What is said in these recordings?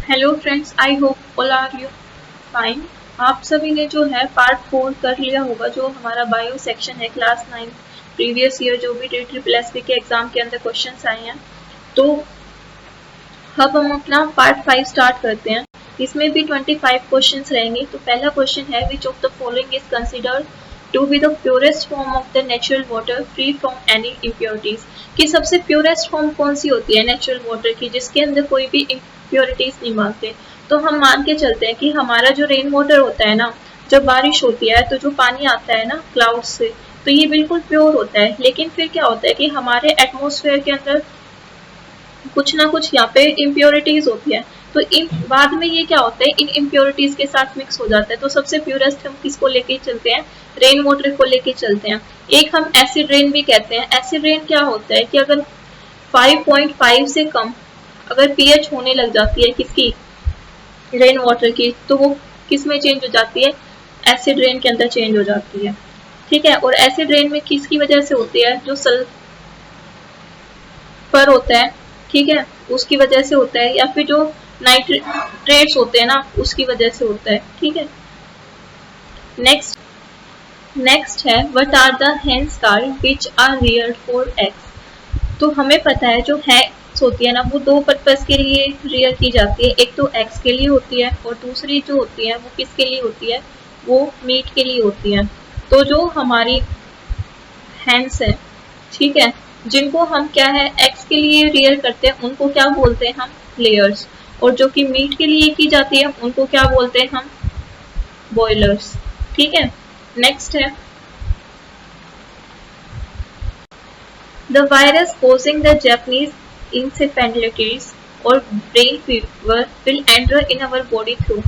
Hello friends, I hope all are you fine. आप सभी ने जो है पार्ट 4 कर लिया होगा, जो हमारा बायो सेक्शन है क्लास 9 प्रीवियस ईयर जो भी ट्रिपल के एग्जाम के अंदर क्वेश्चंस आए हैं। तो अब हम अपना पार्ट 5 स्टार्ट करते हैं। इसमें भी 25 क्वेश्चंस रहेंगे। तो पहला क्वेश्चन है, which of the following is considered to be the purest form of the natural water free from any impurities. कि सबसे प्योरेस्ट फॉर्म कौन सी होती है नेचुरल वाटर की, जिसके अंदर कोई भी इम्प्योरिटीज नहीं मानते। तो हम मान के चलते हैं कि हमारा जो रेन वाटर होता है ना, जब बारिश होती है तो जो पानी आता है ना क्लाउड से, तो ये बिल्कुल प्योर होता है। लेकिन फिर क्या होता है कि हमारे एटमोसफेयर के अंदर कुछ ना कुछ यहाँ पे इम्प्योरिटीज होती है। तो इन बाद में ये क्या होता है, इन इम्प्योरिटीज के साथ मिक्स हो जाता है। तो सबसे प्योरेस्ट हम किसको लेके चलते हैं, रेन वाटर को लेके चलते हैं। एक हम एसिड रेन भी कहते हैं। एसिड रेन क्या होता है कि अगर 5.5 से कम अगर पीएच होने लग जाती है किसकी, रेन वाटर की, तो वो किस में चेंज हो जाती है, एसिड रेन के अंदर चेंज हो जाती है। ठीक है। और एसिड रेन में किसकी वजह से होती है, जो सल्फर होता है, ठीक है, उसकी वजह से होता है, या फिर जो नाइट्रेट्स होते हैं ना, उसकी वजह से होता है। ठीक है। नेक्स्ट है, what are the hens called which are reared for eggs. तो हमें पता है जो हैंस होती है ना, वो दो पर्पस के लिए रियर की जाती है। एक तो एग्स के लिए होती है, और दूसरी जो होती है वो किसके लिए होती है, वो मीट के लिए होती है। तो जो हमारी हैंस है, ठीक है, जिनको हम क्या है एग्स के लिए रियर करते हैं, उनको क्या बोलते हैं हम, लेयर्स। और जो कि मीट के लिए की जाती है, उनको क्या बोलते हैं हम, बॉयलर्स। ठीक है। नेक्स्ट है, the virus causing the Japanese encephalitis और brain fever will enter in our body through।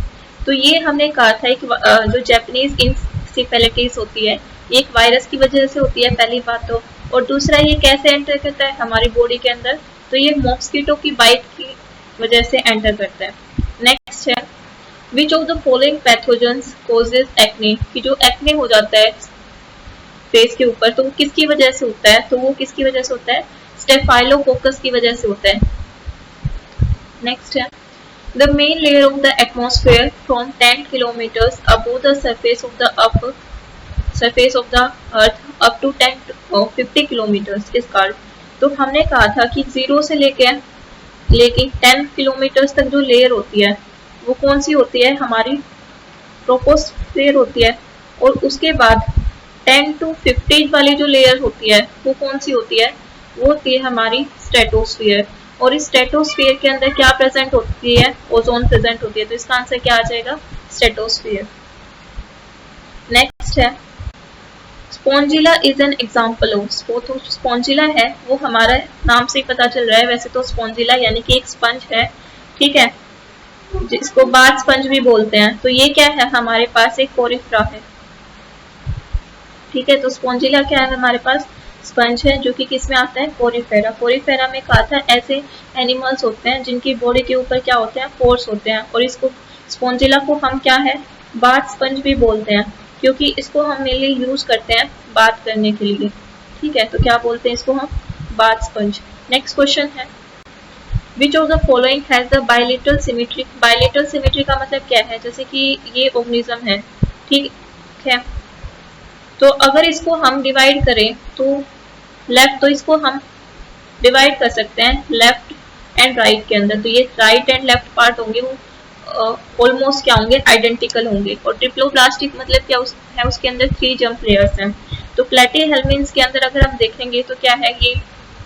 तो ये हमने कहा था कि जो जापानीज इंसेफेलाइटिस होती है, ये एक वायरस की वजह से होती है पहली बात तो। और दूसरा, ये कैसे एंटर करता है हमारी बॉडी के अंदर, तो ये मॉस्किटो की बाइट की वजह से एंटर करता है। नेक्स्ट है, which of the following pathogens causes acne. कि जो एक्ने हो जाता है फेस के ऊपर, तो वो किसकी वजह से होता है, तो वो किसकी वजह से होता है, स्टेफाइलोकोकस की वजह से होता है। नेक्स्ट है, the main layer of the atmosphere from 10 kilometres above the surface of the earth up to 50 kilometres is called. तो हमने कहा था कि 0 से लेके 10 किलोमीटर्स तक जो लेयर होती है वो कौन सी होती है, हमारी ट्रोपोस्फेयर होती है। और उसके बाद 10 to 50 वाली जो लेयर होती है वो कौन सी होती है, वो होती है हमारी स्ट्रेटोस्फीयर। और इस स्ट्रेटोस्फीयर के अंदर क्या प्रेजेंट होती है, ओजोन प्रेजेंट होती है। तो इसका आंसर क्या आ जाएगा, स्ट्रेटोस्फीयर। नेक्स्ट है, Spongilla is an example of. तो स्पॉन्जिला है वो हमारा नाम से ही पता चल रहा है, वैसे तो स्पॉन्जिला यानी कि एक स्पंज है, ठीक है, जिसको बाथ स्पंज भी बोलते हैं। तो ये क्या है, हमारे पास एक कोरिफेरा है। ठीक है। तो स्पॉन्जिला क्या है, हमारे पास स्पंज है, जो कि किस में आता है, कोरिफेरा। कोरिफेरा में कहा था ऐसे एनिमल्स होते हैं जिनकी बॉडी के ऊपर क्या होते हैं, पोर्स होते हैं। और इसको स्पॉन्जिला को हम क्या है, बाथ स्पंज भी बोलते हैं, क्योंकि इसको हम मेनली यूज करते हैं बात करने के लिए। ठीक है। तो क्या बोलते हैं इसको हम, बाथ स्पंज। नेक्स्ट क्वेश्चन है, which of the following has the bilateral symmetry. Bilateral symmetry का मतलब क्या है, जैसे कि ये ऑर्गेनिज्म है, ठीक है, तो अगर इसको हम डिवाइड करें तो लेफ्ट, तो इसको हम डिवाइड कर सकते हैं लेफ्ट एंड राइट के अंदर। तो ये राइट एंड लेफ्ट पार्ट होंगे वो ऑलमोस्ट क्या होंगे, आइडेंटिकल होंगे। और ट्रिप्लोप्लास्टिक मतलब क्या है, उसके अंदर 3 जंप लेयर्स हैं। तो प्लेटिहेल्मिन्स के अंदर अगर हम देखेंगे तो क्या है, ये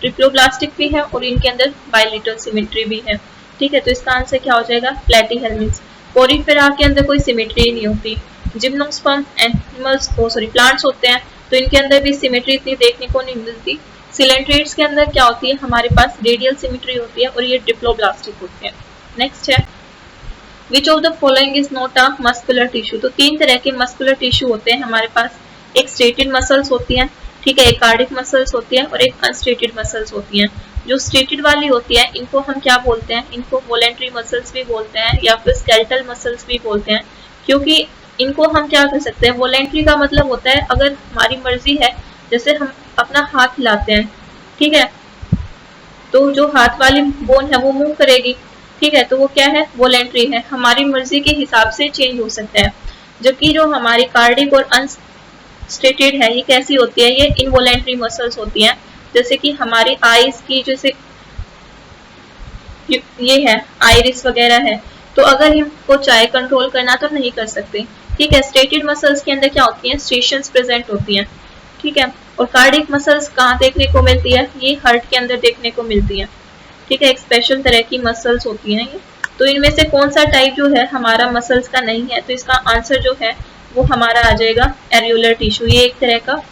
ट्रिप्लोप्लास्टिक भी है और इनके अंदर बायलेटरल सिमेट्री भी है। ठीक है। तो इसका आंसर क्या हो जाएगा, प्लेटिहेल्मिन्स। कोरिफेरा के अंदर कोई सिमेट्री नहीं होती। जिम्नोस्पर्म एनिमल्स प्लांट्स होते हैं, तो इनके अंदर भी सिमेट्री इतनी देखने को नहीं मिलती। सिलेंट्रेट्स के अंदर क्या होती है, हमारे पास रेडियल सिमेट्री होती है, और ये डिप्लोब्लास्टिक होते हैं। नेक्स्ट है, which of the following is not a muscular tissue. तो 3 तरह के मस्कुलर टिश्यू होते हैं हमारे पास। एक स्ट्रेटेड मसल्स होती हैं, ठीक है, एक कार्डिक मसल्स होती है, और एक अनस्ट्रेटेड मसल्स होती हैं। जो स्ट्रेटेड वाली होती है इनको हम क्या बोलते हैं, इनको वॉलेंट्री मसल्स भी बोलते हैं, या फिर स्केलेटल मसल्स भी बोलते हैं। क्योंकि इनको हम क्या कर सकते हैं, वॉलेंट्री का मतलब होता है अगर हमारी मर्जी है, जैसे हम अपना हाथ हिलाते हैं, ठीक है, तो जो हाथ वाली बोन है वो मूव करेगी। ठीक है, तो वो क्या है, वॉलेंट्री है, हमारी मर्जी के हिसाब से चेंज हो सकता है। जबकि जो हमारी कार्डिक और अनस्टेटेड है, ये कैसी होती है, ये इनवॉलेंट्री मसल्स होती हैं। जैसे कि हमारी आईज की, जैसे ये है आइरिस वगैरह है, तो अगर हमको चाहे कंट्रोल करना तो नहीं कर सकते। ठीक है, स्टेटेड मसल्स के अंदर क्या होती हैं, स्टेशंस प्रेजेंट होती हैं। ठीक है, और कार्डिक मसल्स कहाँ देखने को मिलती है, ये हार्ट के अंदर देखने को मिलती है। ठीक है, एक स्पेशल तरह की मसल्स होती हैं ये। तो इनमें से कौन सा टाइप जो है हमारा मसल्स का नहीं है, तो इसका आंसर जो है वो हमारा आ जाएगा एरियोलर टिश्यू। ये एक तरह का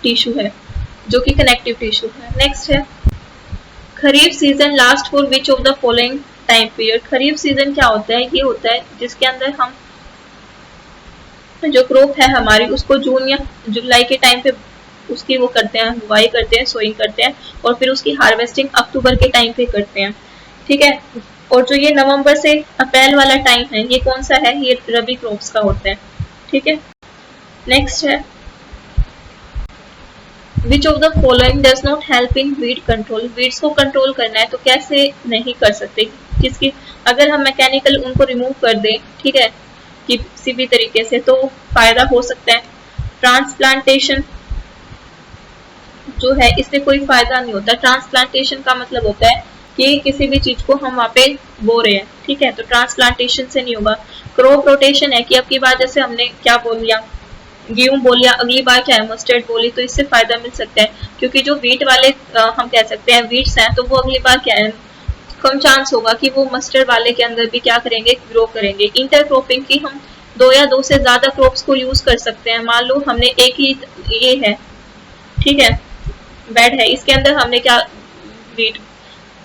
टिश्यू है जो कि कनेक्टिव टिश्यू है। नेक्स्ट है, kharif season last for which of the following time period. Kharif season क्या होता है, ये होता है जिसके अंदर हम जो क्रॉप है हमारी उसको जून या जुलाई के टाइम पे उसकी वो करते हैं, बुआई करते हैं, सोइंग करते हैं, और फिर उसकी हार्वेस्टिंग अक्टूबर के टाइम पे करते हैं। ठीक है, और जो ये नवंबर से अप्रैल वाला टाइम है, ये कौन सा है, ये रबी क्रॉप्स का होता है। ठीक है, नेक्स्ट है, which of the following does not help in weed control. Weeds को कंट्रोल करना है तो कैसे नहीं कर सकते, किसकी, अगर हम मैकेनिकल उनको रिमूव कर दें, ठीक है, किसी भी तरीके से, तो फायदा हो सकता है। ट्रांसप्लांटेशन जो है इससे कोई फायदा नहीं होता। ट्रांसप्लांटेशन का मतलब होता है कि किसी भी चीज को हम वहाँ पे बो रहे हैं। ठीक है, तो ट्रांसप्लांटेशन से नहीं होगा। क्रॉप रोटेशन है कि अब की बार जैसे हमने क्या बोल लिया, गेहूं बोल लिया, अगली बार क्या है मस्टर्ड बोली, तो इससे फायदा मिल सकता है। क्योंकि जो वीट वाले हम कह सकते हैं वीट्स हैं, तो वो अगली बार क्या है, कम चांस होगा कि वो मस्टर्ड वाले के अंदर भी क्या करेंगे, ग्रो करेंगे। इंटरक्रॉपिंग की हम 2 या 2 से ज्यादा क्रॉप्स को यूज कर सकते हैं। मान लो हमने एक ही ये है, ठीक है, बेड है, इसके अंदर हमने क्या वीट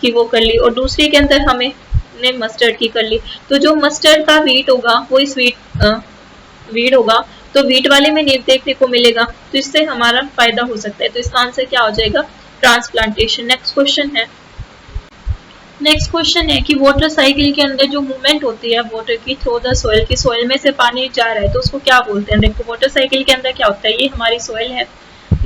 की वो कर ली, और दूसरी के अंदर हमें ने मस्टर्ड की कर ली। तो जो मस्टर्ड का वीट होगा वो इस वीट होगा, तो वीट वाले में नहीं देखने को मिलेगा, तो इससे हमारा फायदा हो सकता है। तो इसका आंसर क्या हो जाएगा, ट्रांसप्लांटेशन। नेक्स्ट क्वेश्चन है कि वाटर साइकिल के अंदर जो मूवमेंट होती है वाटर की थ्रू द सोइल, की सोइल में से पानी जा रहा है, तो उसको क्या बोलते हैं। देखो वाटर साइकिल के अंदर क्या होता है, ये हमारी सोइल है,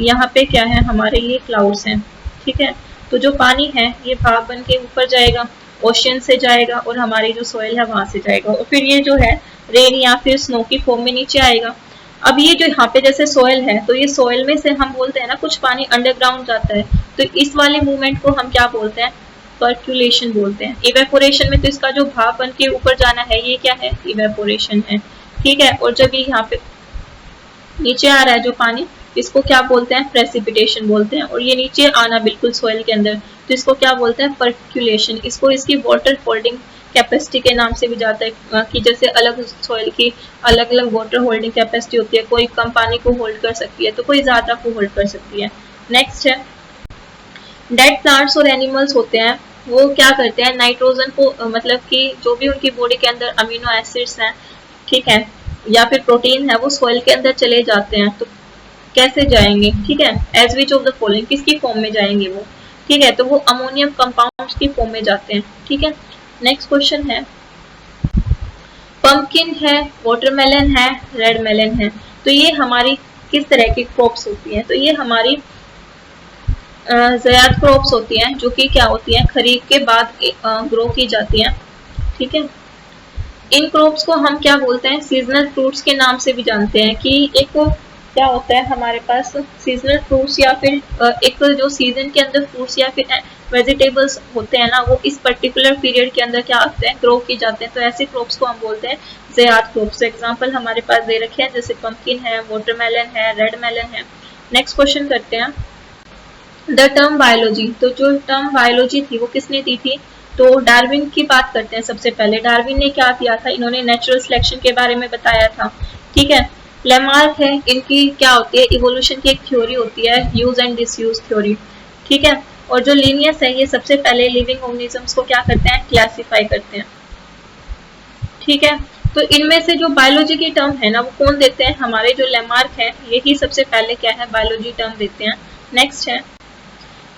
यहाँ पे क्या है, हमारे ये क्लाउड्स हैं। ठीक है, तो जो पानी है ये भाप बन के ऊपर जाएगा, ओशियन से जाएगा, और हमारी जो सोइल है वहां से जाएगा, और फिर ये जो है रेन या फिर स्नो की फॉर्म में नीचे आएगा। अब ये जो यहाँ पे जैसे सोइल है, तो ये सोइल में से हम बोलते हैं ना कुछ पानी अंडरग्राउंड जाता है, तो इस वाले मूवमेंट को हम क्या बोलते हैं, पर्क्यूलेशन बोलते हैं। इवेपोरेशन में तो इसका जो भाप बन के ऊपर जाना है ये क्या है, इवेपोरेशन है। ठीक है, और जब ये यहाँ पे नीचे आ रहा है जो पानी, इसको क्या बोलते हैं, प्रेसिपिटेशन बोलते हैं। और ये नीचे आना बिल्कुल सोइल के अंदर, तो इसको क्या बोलते हैं, पर्क्यूलेशन। इसको इसकी वाटर होल्डिंग कैपेसिटी के नाम से भी जाता है, कि जैसे अलग सोइल की अलग अलग वाटर होल्डिंग कैपेसिटी होती है, कोई कम पानी को होल्ड कर सकती है तो कोई ज्यादा को होल्ड कर सकती है। नेक्स्ट है, डेड प्लांट्स और एनिमल्स होते हैं, वो क्या करते हैं, नाइट्रोजन को मतलब कि जो भी उनकी बॉडी के अंदर अमीनो एसिड्स हैं, ठीक है, या फिर प्रोटीन है, वो सॉइल के अंदर चले जाते हैं। तो कैसे जाएंगे, ठीक है, as which of the following, किसकी फॉर्म में जाएंगे वो, ठीक है, तो वो अमोनियम कंपाउंड्स की फॉर्म में जाते हैं। ठीक है, नेक्स्ट क्वेश्चन है, पंपकिन है, वाटरमेलन है, रेड मेलन है, तो ये हमारी किस तरह की क्रॉप्स होती हैं, तो ये हमारी ज़राअत क्रॉप्स होती हैं, जो कि क्या होती हैं, खरीफ के बाद ग्रो की जाती हैं। ठीक है, इन क्रॉप्स को हम क्या बोलते हैं, सीजनल फ्रूट्स के नाम से भी जानते हैं। कि एक क्या होता है हमारे पास सीजनल फ्रूट्स, या फिर एक जो सीजन के अंदर फ्रूट्स या फिर वेजिटेबल्स होते हैं ना, वो इस पर्टिकुलर पीरियड के अंदर क्या होते हैं, ग्रो की जाते हैं। तो ऐसे क्रॉप्स को हम बोलते हैं ज़राअत क्रॉप्स। एग्जांपल हमारे पास दे रखे हैं, जैसे पंपकिन है, वाटरमेलन है, रेड मेलन है। नेक्स्ट क्वेश्चन करते हैं, द टर्म बायोलॉजी, तो जो टर्म बायोलॉजी थी वो किसने दी थी, तो डार्विन की बात करते हैं। सबसे पहले डार्विन ने क्या किया था, इन्होंने नेचुरल सिलेक्शन के बारे में बताया था। ठीक है, लेमार्क है, इनकी क्या होती है, इवोल्यूशन की एक थ्योरी होती है, यूज एंड डिसयूज थ्योरी। ठीक है, और जो लिनियस है, ये सबसे पहले लिविंग ऑर्गेनिजम्स को क्या करते हैं, क्लासिफाई करते हैं। ठीक है, तो इनमें से जो बायोलॉजी की टर्म है ना, वो कौन देते हैं, हमारे जो लेमार्क है, यही सबसे पहले क्या है, बायोलॉजी टर्म देते हैं। नेक्स्ट है,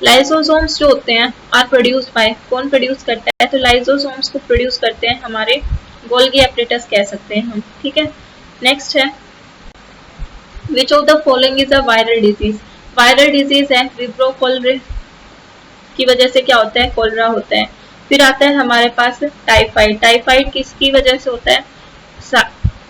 लाइसोसोम्स जो होते हैं आर प्रोड्यूस्ड बाय, कौन प्रोड्यूस करता है, तो लाइसोसोम्स को प्रोड्यूस करते हैं हमारे गोल्गी एपरेटस कह सकते हैं हम। ठीक है, नेक्स्ट है, which of the following is a viral disease, viral disease है विब्रो कोलेरा की वजह से क्या होता है, कोलेरा होता है। फिर आता है हमारे पास टाइफाइड। टाइफाइड किसकी वजह से होता है?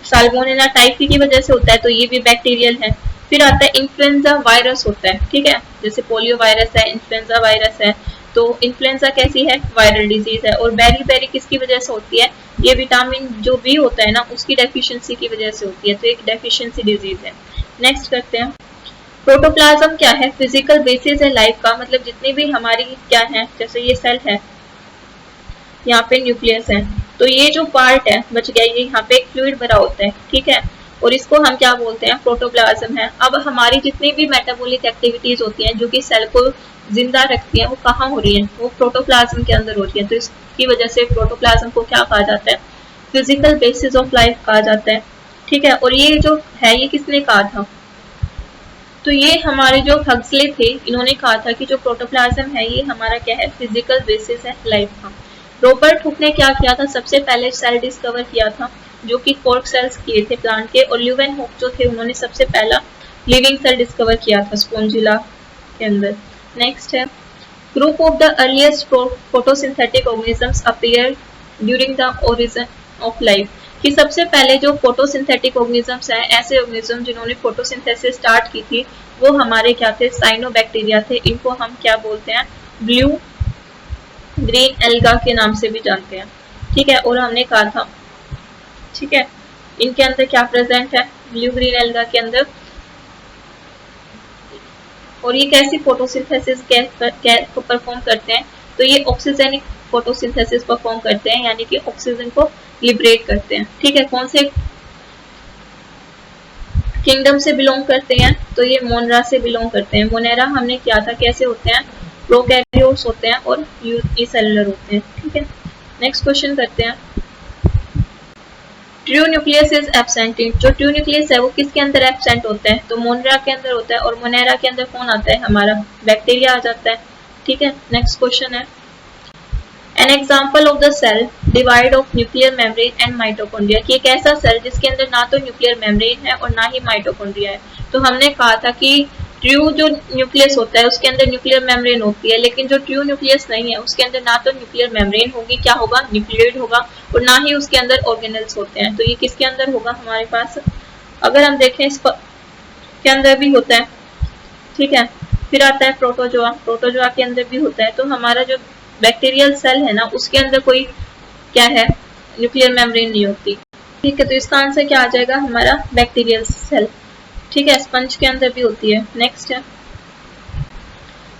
साल्मोनेला टाइफी की वजह से होता है, तो ये भी बैक्टीरियल है। फिर आता है इन्फ्लुएंजा वायरस होता है, ठीक है, जैसे पोलियो वायरस है, इन्फ्लुएंजा वायरस है। तो इन्फ्लुएंजा कैसी है? वायरल डिजीज है। और बेरी किसकी वजह से होती है? ये विटामिन जो बी होता है ना, उसकी डेफिशिएंसी की वजह से होती है, तो एक डेफिशिएंसी डिजीज है। नेक्स्ट करते हैं, प्रोटोप्लाज्म क्या है? फिजिकल बेसिस है लाइफ का, मतलब जितनी भी हमारी क्या है, जैसे ये सेल है, यहाँ पे न्यूक्लियस है, तो ये जो पार्ट है बच गया, ये यहाँ पे एक फ्लूइड भरा होता है, ठीक है, और इसको हम क्या बोलते हैं? प्रोटोप्लाज्म है। अब हमारी जितनी भी मेटाबॉलिक एक्टिविटीज होती हैं जो कि सेल को जिंदा रखती हैं, वो कहाँ हो रही है? वो प्रोटोप्लाज्म के अंदर हो रही है। तो इसकी वजह से प्रोटोप्लाज्म को क्या कहा जाता है? फिजिकल बेसिस ऑफ लाइफ कहा जाता है, ठीक है। और ये जो है, ये किसने कहा था? तो ये हमारे जो हक्सले थे, इन्होंने कहा था कि जो प्रोटोप्लाज्म है ये हमारा क्या है? फिजिकल बेसिस है लाइफ का। रॉबर्ट हुक ने क्या किया था? सबसे पहले सेल डिस्कवर किया था, जो कि कोर्क सेल्स किए थे प्लांट के, और ल्यूवेन हुक जो थे, उन्होंने सबसे पहला लिविंग सेल डिस्कवर किया था स्पोंजिला के अंदर। नेक्स्ट है, group of the earliest photosynthetic organisms appear during the origin of life, कि सबसे पहले जो फोटोसिंथेटिक ऑर्गेनिजम्स हैं, ऐसे ऑर्गेनिज्म जिन्होंने फोटोसिंथेसिस स्टार्ट की थी, वो हमारे क्या थे? साइनोबैक्टीरिया थे। इनको हम क्या बोलते हैं? ब्लू ग्रीन एल्गा के नाम से भी जानते हैं, ठीक है। और हमने कहा था, ठीक है, इनके अंदर क्या प्रेजेंट है? ब्लू ग्रीन एल्गा के अंदर। और ये कैसी फोटोसिंथेसिस परफॉर्म करते हैं? तो ये ऑक्सीजनिक फोटोसिंथेसिस परफॉर्म करते हैं, यानी कि ऑक्सीजन को लिबरेट करते हैं, ठीक है। कौन से किंगडम से बिलोंग करते हैं? तो ये मोनरा से बिलोंग करते हैं। मोनेरा हमने किया था कैसे होते हैं? प्रोकैरियोट्स होते हैं और यूनिसेलुलर होते हैं, ठीक है। नेक्स्ट क्वेश्चन करते हैं, ट्रू न्यूक्लियस इज एब्सेंट। जो ट्रू न्यूक्लियस है वो किसके अंदर एब्सेंट होता है? तो मोनेरा के अंदर होता है। और मोनेरा के अंदर कौन आता है? हमारा बैक्टीरिया आ जाता है, ठीक है। नेक्स्ट क्वेश्चन है, an example of the cell devoid of nuclear membrane and mitochondria, कि एक ऐसा सेल जिसके अंदर ना तो न्यूक्लियर मेम्ब्रेन है और ना ही माइटोकॉन्ड्रिया है। तो हमने कहा था कि ट्रू जो न्यूक्लियस होता है उसके अंदर न्यूक्लियर मेम्ब्रेन होती है, लेकिन जो ट्रू न्यूक्लियस नहीं है उसके अंदर ना तो न्यूक्लियर मेम्ब्रेन होगी, क्या होगा? न्यूक्लियोइड होगा, और ना ही उसके अंदर ऑर्गेनेल्स होते हैं। तो ये किसके अंदर होगा हमारे पास? अगर हम देखें, इस के अंदर भी होता है, ठीक है। फिर आता है प्रोटोजोआ। प्रोटोजोआ के अंदर भी होता है। तो हमारा जो बैक्टीरियल सेल है ना, उसके अंदर कोई क्या है? न्यूक्लियर मेम्ब्रेन नहीं होती, ठीक है। तो इसका आंसर क्या आ जाएगा? हमारा बैक्टीरियल सेल, ठीक है। स्पंज के अंदर भी होती है। नेक्स्ट है,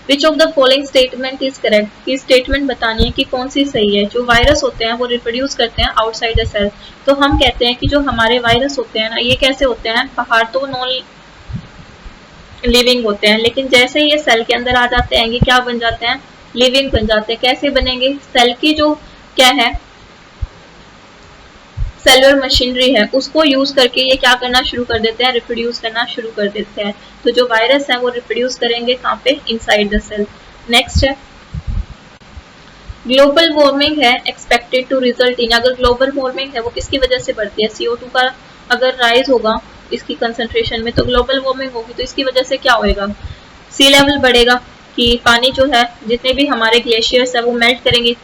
which of the following statement is correct, की स्टेटमेंट बतानी है कि कौन सी सही है। जो वायरस होते हैं वो रिप्रोड्यूस करते हैं आउटसाइड द सेल। तो हम कहते हैं कि जो हमारे वायरस होते हैं ना, ये कैसे होते हैं? बाहर तो नॉन लिविंग होते हैं, लेकिन जैसे ही ये सेल के अंदर आ जाते हैं, ये क्या बन जाते हैं? लिविंग बन जाते हैं। कैसे बनेंगे? सेल की जो क्या है, सेलुलर मशीनरी है, उसको यूज करके ये क्या करना शुरू कर देते हैं? रिप्रोड्यूस करना शुरू कर देते हैं। तो जो वायरस है वो रिप्रोड्यूस करेंगे कहाँ पे? Inside the cell. नेक्स्ट है, ग्लोबल वार्मिंग है एक्सपेक्टेड टू रिजल्ट इन, अगर ग्लोबल वार्मिंग है वो किसकी वजह से बढ़ती है? CO2 का अगर राइज होगा इसकी कंसंट्रेशन में, तो ग्लोबल वार्मिंग होगी, तो इसकी वजह से क्या होएगा? सी लेवल बढ़ेगा, कि पानी जो है, जितने भी हमारे ग्लेशियर्स है वो मेल्ट करेंगे,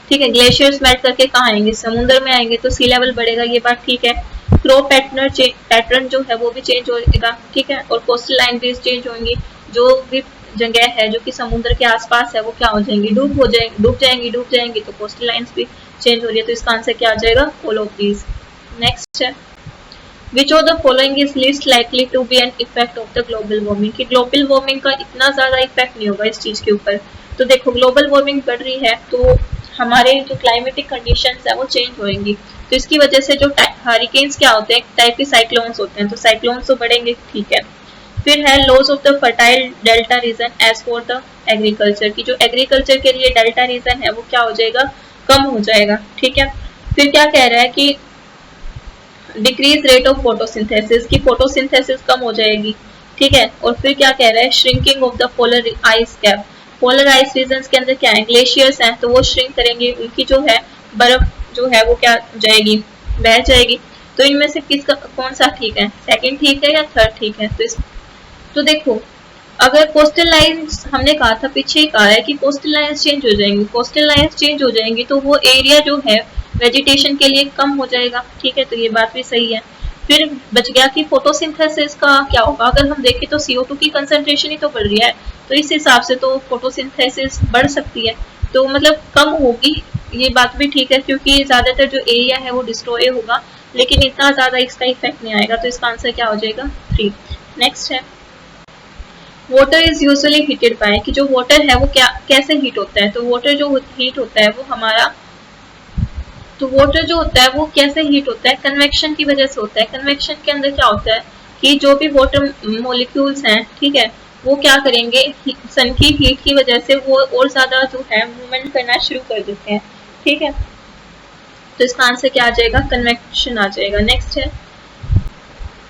ठीक है। ग्लेशियर्स मेल्ट करके कहाँ आएंगे? समुद्र में आएंगे, तो सी लेवल बढ़ेगा, ये बात ठीक है। फ्लो पैटर्न जो है वो भी चेंज होगा, ठीक है। और कोस्टल लाइन भी चेंज होंगी, जो भी जगह है जो कि समुद्र के आसपास है वो क्या हो जाएंगी? डूब जाएंगी। तो कोस्टल लाइंस भी चेंज हो रही है। तो इसका आंसर क्या आ जाएगा? All of these. नेक्स्ट है, which of the following is least likely to be an effect of the global warming, कि ग्लोबल वार्मिंग का इतना ज्यादा इफेक्ट नहीं होगा इस चीज के ऊपर। तो देखो, ग्लोबल वार्मिंग बढ़ रही है तो हमारे जो क्लाइमेटिक कंडीशंस है वो चेंज होंगी। तो इसकी वजह से जो हरिकेन्स क्या होते हैं? टाइप के साइक्लोन्स होते हैं, तो साइक्लोन्स तो बढ़ेंगे, ठीक है। फिर है loss of the fertile delta region as for the agriculture, की जो एग्रीकल्चर के लिए डेल्टा रीजन है वो क्या हो जाएगा? कम हो जाएगा, ठीक है। फिर क्या कह रहा है कि डिक्रीज रेट ऑफ फोटोसिंथेसिस, की फोटोसिंथेसिस कम हो जाएगी, ठीक है। और फिर क्या कह रहा है? Shrinking of the polar ice cap, polar ice regions के अंदर क्या है? ग्लेशियर्स हैं, तो वो श्रिंक करेंगे, उनकी जो है बर्फ जो है वो क्या जाएगी? बह जाएगी। तो इनमें से किसका कौन सा ठीक है? सेकंड ठीक है या थर्ड ठीक है? तो देखो, अगर कोस्टल लाइंस, हमने कहा था पीछे ही कहा है कि कोस्टल लाइंस चेंज हो जाएंगी, कोस्टल लाइंस चेंज हो जाएंगी तो वो एरिया जो है वेजिटेशन के लिए कम हो जाएगा, ठीक है, तो ये बात भी सही है। फिर बच गया कि फोटोसिंथेसिस का क्या होगा। अगर हम देखें तो CO2 की कंसंट्रेशन ही तो बढ़ रही है, तो इस हिसाब से तो फोटोसिंथेसिस बढ़ सकती है, तो मतलब कम होगी, ये बात भी ठीक है, क्योंकि ज्यादातर जो एरिया है वो डिस्ट्रॉय होगा, लेकिन इतना ज्यादा इसका इफेक्ट नहीं आएगा, तो इसका आंसर क्या हो जाएगा 3। नेक्स्ट है water is usually heated bye, कि जो वाटर है वो क्या कैसे हीट होता है, तो वाटर जो हीट होता है वो हमारा, तो वाटर जो होता है वो कैसे हीट होता है, कन्वेक्शन की वजह से होता है। कन्वेक्शन के अंदर क्या होता है कि जो भी वाटर मॉलिक्यूल्स हैं, ठीक है, वो क्या करेंगे, सन की हीट की वजह से वो और ज्यादा जो है मूवमेंट करना शुरू कर देते हैं, ठीक है, तो इसका आंसर क्या आ जाएगा, कन्वेक्शन आ जाएगा। नेक्स्ट है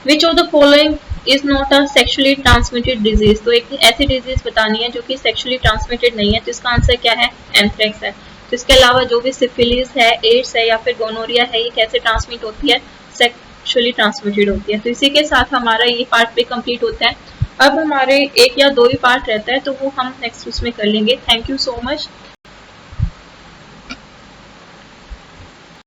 which of the following is not a sexually transmitted disease, तो एक ऐसी डिजीज बतानी है जो कि सेक्सुअली ट्रांसमिटेड नहीं है, तो इसका आंसर क्या है, एंथ्रेक्स है। तो इसके अलावा जो भी सिफिलिस है, एड्स है या फिर गोनोरिया है, ये कैसे ट्रांसमिट होती है, सेक्सुअली ट्रांसमिटेड होती है। तो इसी के साथ हमारा ये पार्ट भी कंप्लीट होता है। अब हमारे एक या दो ही पार्ट रहता है, तो वो हम नेक्स्ट उसमें कर लेंगे। Thank you so much.